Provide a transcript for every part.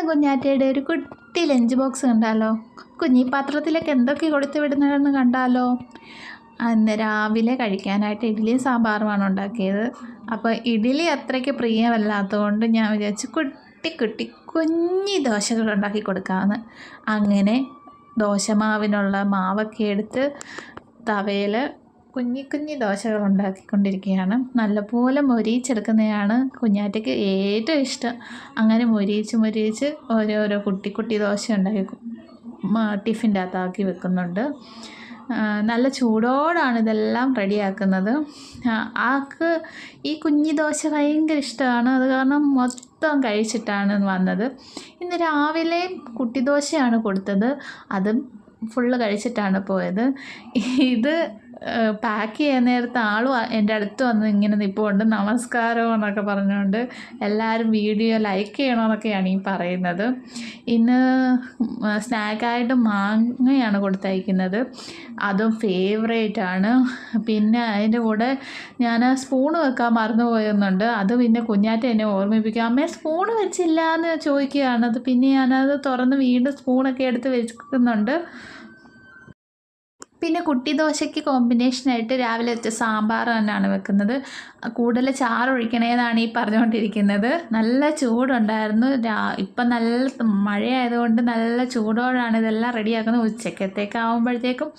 കുഞ്ഞാറ്റയുടെ ഒരു കുട്ടി lunch box കണ്ടാലോ? കുഞ്ഞി പാത്രത്തിലേക്ക് എന്തൊക്കെ കൊടുത്തു വിടുന്നതെന്ന് കണ്ടാലോ? അന്ന് രാവിലെ കഴിക്കാനായിട്ട് ഇഡ്ഡലിയും സാമ്പാറുമാണ് ഉണ്ടാക്കിയത്. അപ്പോൾ ഇഡ്ഡലി അത്രയ്ക്ക് പ്രിയമല്ലാത്തതുകൊണ്ട് ഞാൻ വിചാരിച്ചു കുട്ടി കുഞ്ഞി ദോശകൾ ഉണ്ടാക്കി കൊടുക്കാമെന്ന്. അങ്ങനെ ദോശമാവിനുള്ള മാവൊക്കെ എടുത്ത് തവയിൽ കുഞ്ഞി ദോശകൾ ഉണ്ടാക്കിക്കൊണ്ടിരിക്കുകയാണ്. നല്ലപോലെ മൊരിയിച്ചെടുക്കുന്നതാണ് കുഞ്ഞാറ്റയ്ക്ക് ഏറ്റവും ഇഷ്ടം. അങ്ങനെ മൊരിയിച്ച് ഓരോരോ കുട്ടി ദോശ ഉണ്ടാക്കി ടിഫിൻ്റെ അകത്താക്കി വെക്കുന്നുണ്ട്. നല്ല ചൂടോടാണ് ഇതെല്ലാം റെഡിയാക്കുന്നത്. ആൾക്ക് ഈ കുഞ്ഞി ദോശ ഭയങ്കര ഇഷ്ടമാണ്. അത് കാരണം മൊത്തം കഴിച്ചിട്ടാണ് വന്നത്. ഇന്ന് രാവിലെ കുട്ടി ദോശയാണ് കൊടുത്തത്. അതും ഫുള്ള് കഴിച്ചിട്ടാണ് പോയത്. ഇത് പാക്ക് ചെയ്യാൻ നേരത്തെ ആളും എൻ്റെ അടുത്ത് വന്ന് ഇങ്ങനെ നിൽപ്പുണ്ട്. നമസ്കാരം എന്നൊക്കെ പറഞ്ഞുകൊണ്ട് എല്ലാവരും വീഡിയോ ലൈക്ക് ചെയ്യണമെന്നൊക്കെയാണ് ഈ പറയുന്നത്. ഇന്ന് സ്നാക്കായിട്ട് മാങ്ങയാണ് കൊടുത്തയക്കുന്നത്. അതും ഫേവറേറ്റാണ്. പിന്നെ അതിൻ്റെ കൂടെ ഞാൻ സ്പൂണ് വെക്കാൻ മറന്നു പോയെന്നുണ്ട്. അത് പിന്നെ കുഞ്ഞാറ്റ എന്നെ ഓർമ്മിപ്പിക്കുക, അമ്മേ സ്പൂണ് വെച്ചില്ല എന്ന് ചോദിക്കുകയാണ്. അത് പിന്നെ ഞാനത് തുറന്ന് വീണ്ടും സ്പൂണൊക്കെ എടുത്ത് വെക്കുന്നുണ്ട്. പിന്നെ കുട്ടി ദോശയ്ക്ക് കോമ്പിനേഷനായിട്ട് രാവിലെ വെച്ച സാമ്പാർ തന്നെയാണ് വെക്കുന്നത്. കൂടുതൽ ചാറൊഴിക്കണേന്നാണ് ഈ പറഞ്ഞുകൊണ്ടിരിക്കുന്നത്. നല്ല ചൂടുണ്ടായിരുന്നു. ഇപ്പം നല്ല മഴയായതുകൊണ്ട് നല്ല ചൂടോടാണ് ഇതെല്ലാം റെഡിയാക്കുന്നത്. ഉച്ചക്കത്തേക്കാവുമ്പോഴത്തേക്കും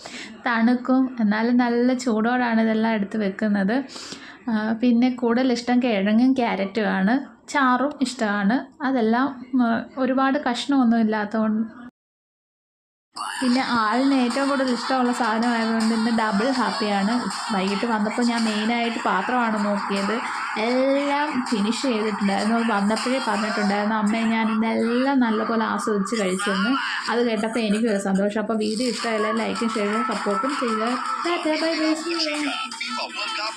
തണുക്കും, എന്നാലും നല്ല ചൂടോടാണ് ഇതെല്ലാം എടുത്ത് വെക്കുന്നത്. പിന്നെ കൂടുതൽ ഇഷ്ടം കിഴങ്ങും ക്യാരറ്റുമാണ്. ചാറും ഇഷ്ടമാണ്. അതെല്ലാം ഒരുപാട് കഷ്ണമൊന്നും ഇല്ലാത്തതുകൊണ്ട്. പിന്നെ ആളിന് ഏറ്റവും കൂടുതൽ ഇഷ്ടമുള്ള സാധനമായതുകൊണ്ട് ഇന്ന് ഡബിൾ ഹാപ്പിയാണ്. വൈകിട്ട് വന്നപ്പോൾ ഞാൻ മെയിനായിട്ട് പാത്രമാണ് നോക്കിയത്. എല്ലാം ഫിനിഷ് ചെയ്തിട്ടുണ്ടായിരുന്നു. അത് വന്നപ്പോഴേ പറഞ്ഞിട്ടുണ്ടായിരുന്നു, അമ്മേ ഞാൻ ഇന്നെല്ലാം നല്ലപോലെ ആസ്വദിച്ച് കഴിച്ചെന്ന്. അത് കേട്ടപ്പോൾ എനിക്കൊരു സന്തോഷം. അപ്പോൾ വീഡിയോ ഇഷ്ടമായാലും ലൈക്കും ഷെയറും സപ്പോർട്ടും ചെയ്യുക. Bye bye.